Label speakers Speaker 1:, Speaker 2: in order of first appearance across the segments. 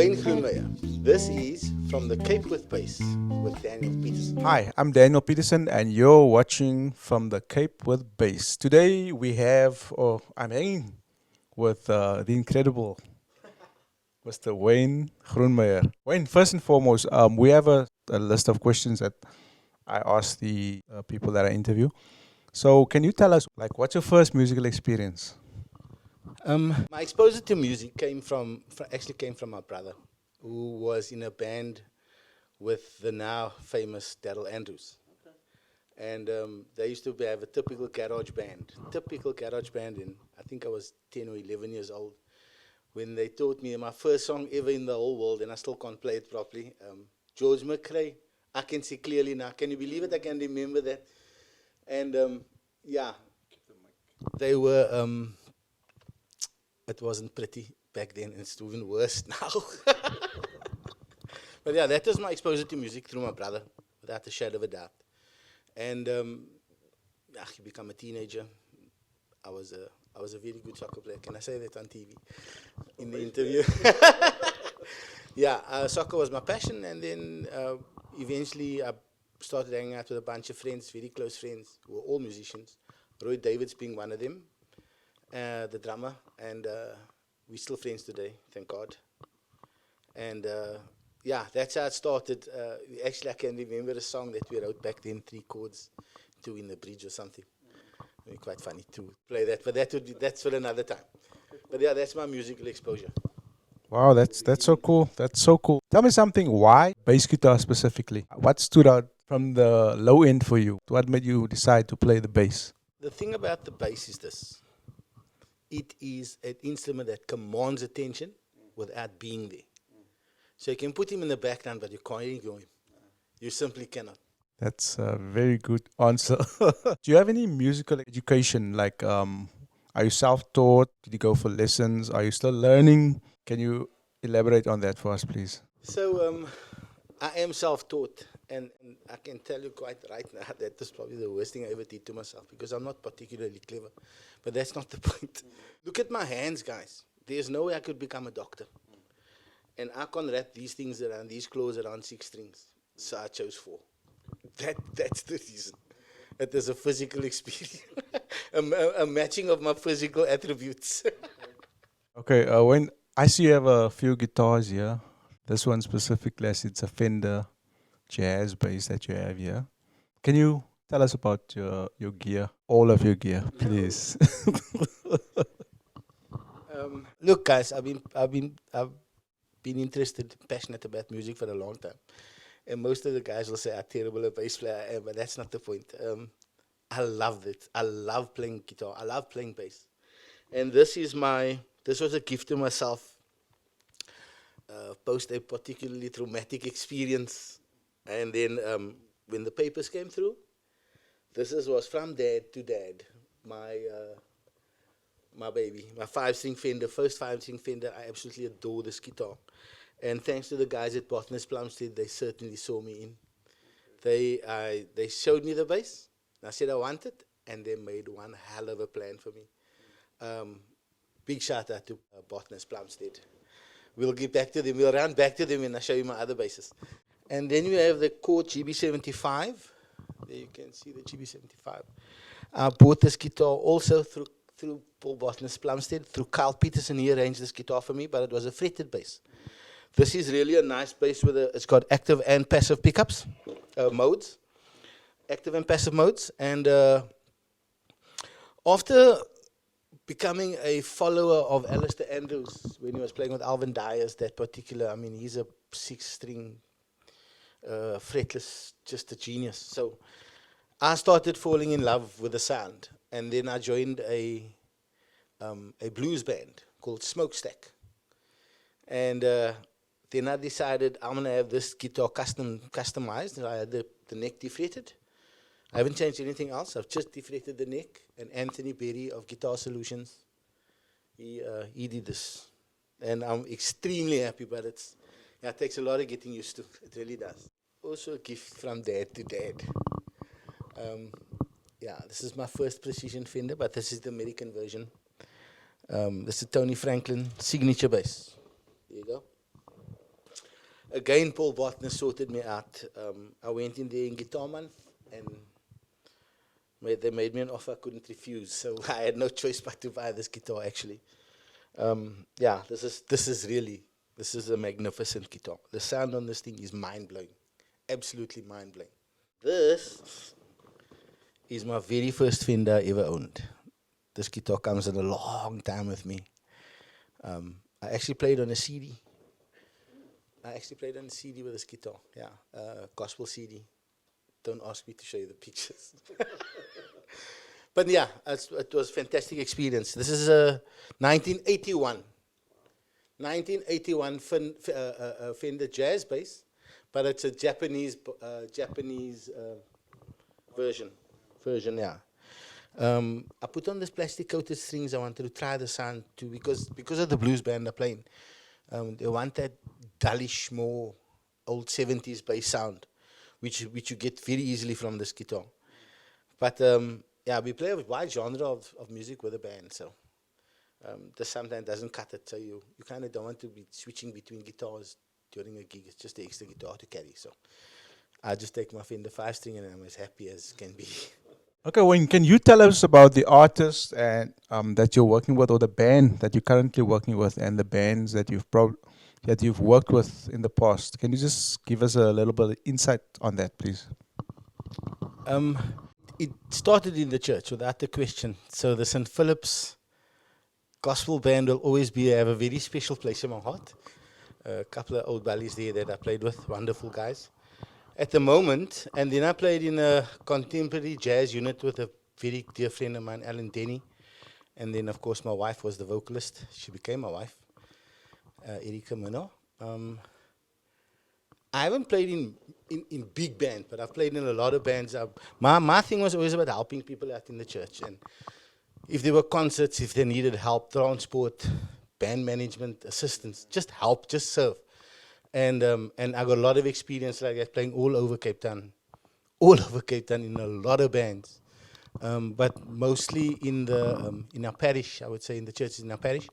Speaker 1: Wayne Groenmeyer. This is From the Cape with Bass with Daniel Peterson.
Speaker 2: Hi, I'm Daniel Peterson, and you're watching From the Cape with Bass. Today we have, I'm hanging with the incredible Mr. Wayne Groenmeyer. Wayne, first and foremost, we have a list of questions that I ask the people that I interview. So, can you tell us, like, what's your first musical experience?
Speaker 1: My exposure to music actually came from my brother, who was in a band with the now famous Daryl Andrews. And they used to have a typical garage band, and I think I was 10 or 11 years old when they taught me my first song ever in the whole world, and I still can't play it properly. George McRae, I can see clearly now. Can you believe it? I can remember that. And yeah, they were, it wasn't pretty back then, and it's even worse now. But yeah, that was my exposure to music through my brother, without a shadow of a doubt. And you become a teenager. I was a very good soccer player. Can I say that on TV in the interview? Yeah, soccer was my passion, and then eventually I started hanging out with a bunch of friends, very close friends, who were all musicians. Roy Davids being one of them, the drummer, and we're still friends today, thank God. And yeah, that's how it started. Actually, I can remember a song that we wrote back then, 3 chords, 2 in the bridge or something. It'd be quite funny to play that, but that's for another time. But yeah, that's my musical exposure.
Speaker 2: Wow, that's so cool. That's so cool. Tell me something. Why bass guitar specifically? What stood out from the low end for you? What made you decide to play the bass?
Speaker 1: The thing about the bass is this. It is an instrument that commands attention without being there. So you can put him in the background, but you can't ignore him. You simply cannot.
Speaker 2: That's a very good answer. Do you have any musical education? Like, are you self-taught? Did you go for lessons? Are you still learning? Can you elaborate on that for us, please?
Speaker 1: So I am self-taught, and I can tell you quite right now that is probably the worst thing I ever did to myself, because I'm not particularly clever. But that's not the point. Look at my hands, guys. There's no way I could become a doctor. And I can't wrap these things around, these claws around 6 strings. So I chose 4. That's the reason. It is a physical experience, a matching of my physical attributes.
Speaker 2: Okay, when I see you have a few guitars here, this one specifically, I see it's a Fender jazz bass that you have here. Can you tell us about your gear, all of your gear, please?
Speaker 1: Look, guys, I've been interested, passionate about music for a long time. And most of the guys will say how terrible a bass player I am, but that's not the point. I loved it. I love playing guitar. I love playing bass. And this was a gift to myself, post a particularly traumatic experience. And then when the papers came through, was from dad to dad. My baby, my 5-string Fender, first 5-string Fender. I absolutely adore this guitar. And thanks to the guys at Bottomless Plumstead, they certainly saw me in. They showed me the bass. I said I want it, and they made one hell of a plan for me. Big shout out to Bottomless Plumstead. We'll get back to them. We'll run back to them and I'll show you my other basses. And then you have the Core GB75. There you can see the GB75. I bought this guitar also through Paul Bottomless Plumstead, through Carl Peterson. He arranged this guitar for me, but it was a fretted bass. This is really a nice bass it's got active and passive pickups, modes, active and passive modes. And after becoming a follower of Alistair Andrews, when he was playing with Alvin Dyers, that particular, I mean, he's a 6-string, fretless, just a genius. So I started falling in love with the sound. And then I joined a blues band called Smokestack. And then I decided I'm going to have this guitar customized. I had the neck defretted. I haven't changed anything else. I've just defretted the neck. And Anthony Berry of Guitar Solutions, he did this. And I'm extremely happy, but it takes a lot of getting used to. It really does. Also a gift from dad to dad. Yeah, this is my first precision Fender, but this is the American version. This is Tony Franklin signature bass. There you go. Again, Paul Botner sorted me out. I went in there in Guitar Month, and they made me an offer I couldn't refuse. So I had no choice but to buy this guitar, actually. Yeah, this is a magnificent guitar. The sound on this thing is mind-blowing. Absolutely mind-blowing. This is my very first Fender I ever owned. This guitar comes in a long time with me. I actually played on a CD. With this guitar, yeah, gospel CD. Don't ask me to show you the pictures. But yeah, it was a fantastic experience. This is a 1981 Fender jazz bass, but it's a Japanese version, yeah. I put on this plastic coated strings. I wanted to try the sound too, because of the blues band I'm playing. They want that dullish, more old 70s bass sound, which you get very easily from this guitar. But yeah, we play a wide genre of music with a band, so this sometimes doesn't cut it. So you kind of don't want to be switching between guitars during a gig. It's just the extra guitar to carry. So I just take my Fender 5-string and I'm as happy as can be.
Speaker 2: Okay, Wayne, can you tell us about the artist and that you're working with, or the band that you're currently working with, and the bands that you've worked with in the past? Can you just give us a little bit of insight on that, please?
Speaker 1: It started in the church, without a question. So the St. Philip's Gospel Band will always have a very special place in my heart. A couple of old buddies there that I played with, wonderful guys. At the moment, and then I played in a contemporary jazz unit with a very dear friend of mine, Alan Denny. And then, of course, my wife was the vocalist. She became my wife, Erika Mino. I haven't played in big band, but I've played in a lot of bands. My thing was always about helping people out in the church. And if there were concerts, if they needed help, transport, band management, assistance, just help, just serve. And I got a lot of experience like that, playing all over Cape Town in a lot of bands, but mostly in our parish, I would say, in the churches in our parish.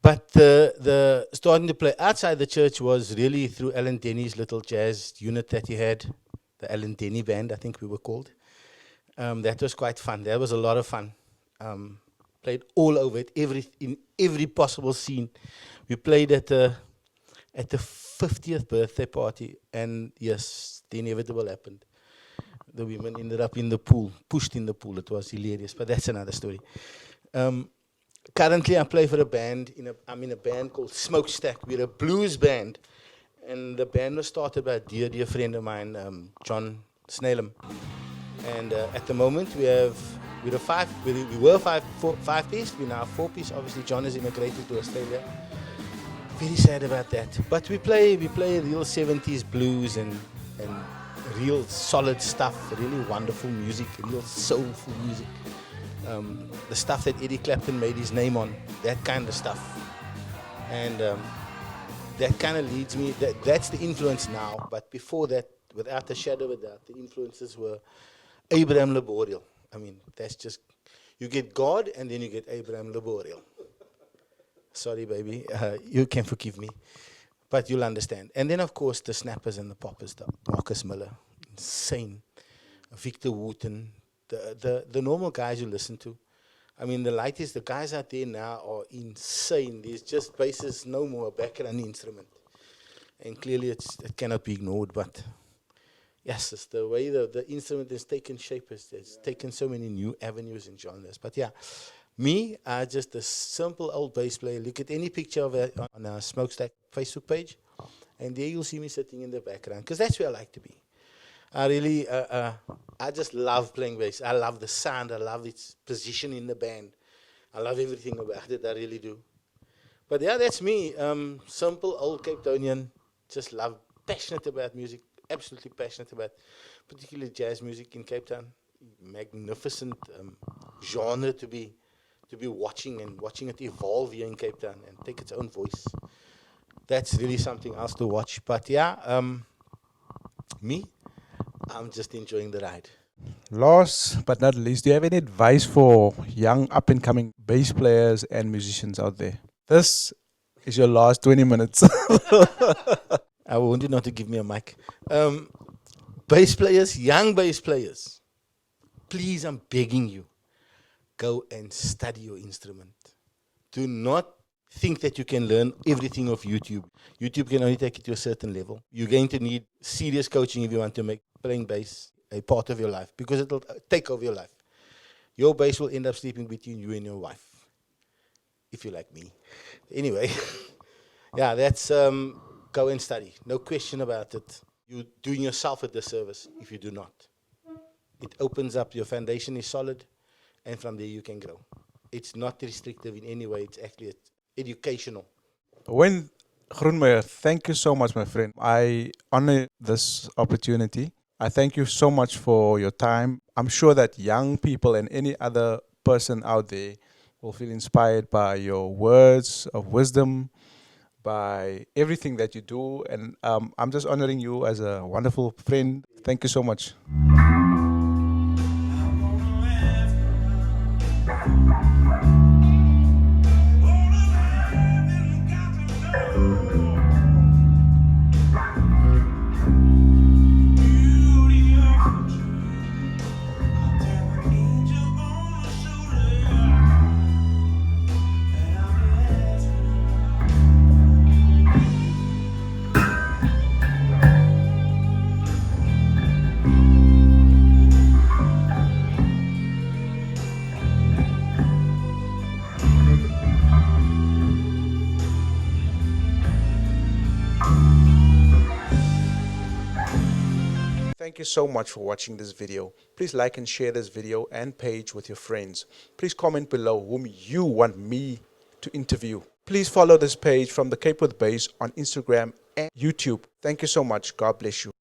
Speaker 1: But the starting to play outside the church was really through Alan Denny's little jazz unit that he had, the Alan Denny Band, I think we were called. That was quite fun. That was a lot of fun. Played all over it, in every possible scene. We played at the 50th birthday party, and yes, the inevitable happened. The women ended up in the pool, pushed in the pool. It was hilarious, but that's another story. Currently, I play for a band. I'm in a band called Smokestack. We're a blues band, and the band was started by a dear friend of mine, John Snellam. And at the moment, we were five-piece. We're now 4-piece. Obviously, John has immigrated to Australia. Very sad about that. But we play real 70s blues and real solid stuff, really wonderful music, real soulful music. The stuff that Eddie Clapton made his name on, that kind of stuff. And that kind of leads me, that's the influence now. But before that, without a shadow of a doubt, the influences were Abraham Laboriel. I mean, that's just, you get God and then you get Abraham Laboriel. Sorry, baby, you can forgive me, but you'll understand. And then, of course, the snappers and the poppers, Marcus Miller, insane, Victor Wooten, the normal guys you listen to. I mean, the guys out there now are insane. There's just basses, no more, a background instrument. And clearly it cannot be ignored, but yes, it's the way the instrument has taken shape. It's taken so many new avenues and genres. But yeah, me, just a simple old bass player. Look at any picture of it on our Smokestack Facebook page, and there you'll see me sitting in the background, because that's where I like to be. I really, I just love playing bass. I love the sound. I love its position in the band. I love everything about it. I really do. But yeah, that's me. Simple old Cape Townian. Just passionate about music. Absolutely passionate about, particularly jazz music in Cape Town. Magnificent genre to be watching it evolve here in Cape Town and take its own voice. That's really something else to watch. But yeah, me, I'm just enjoying the ride.
Speaker 2: Last but not least, do you have any advice for young up-and-coming bass players and musicians out there? This is your last 20 minutes.
Speaker 1: I want you not to give me a mic. Bass players, young bass players, please, I'm begging you, go and study your instrument. Do not think that you can learn everything off YouTube. YouTube can only take it to a certain level. You're going to need serious coaching if you want to make playing bass a part of your life, because it'll take over your life. Your bass will end up sleeping between you and your wife, if you like me. Anyway, yeah, that's go and study. No question about it. You're doing yourself a disservice if you do not. It opens up, your foundation is solid, and from there you can grow. It's not restrictive in any way, it's actually educational.
Speaker 2: Wayne Groenmeyer, thank you so much, my friend. I honor this opportunity. I thank you so much for your time. I'm sure that young people and any other person out there will feel inspired by your words of wisdom, by everything that you do. And I'm just honoring you as a wonderful friend. Thank you so much. Thank you so much for watching this video. Please like and share this video and page with your friends. Please comment below whom you want me to interview. Please follow this page from the Cape with Bass on Instagram and YouTube. Thank you so much. God bless you.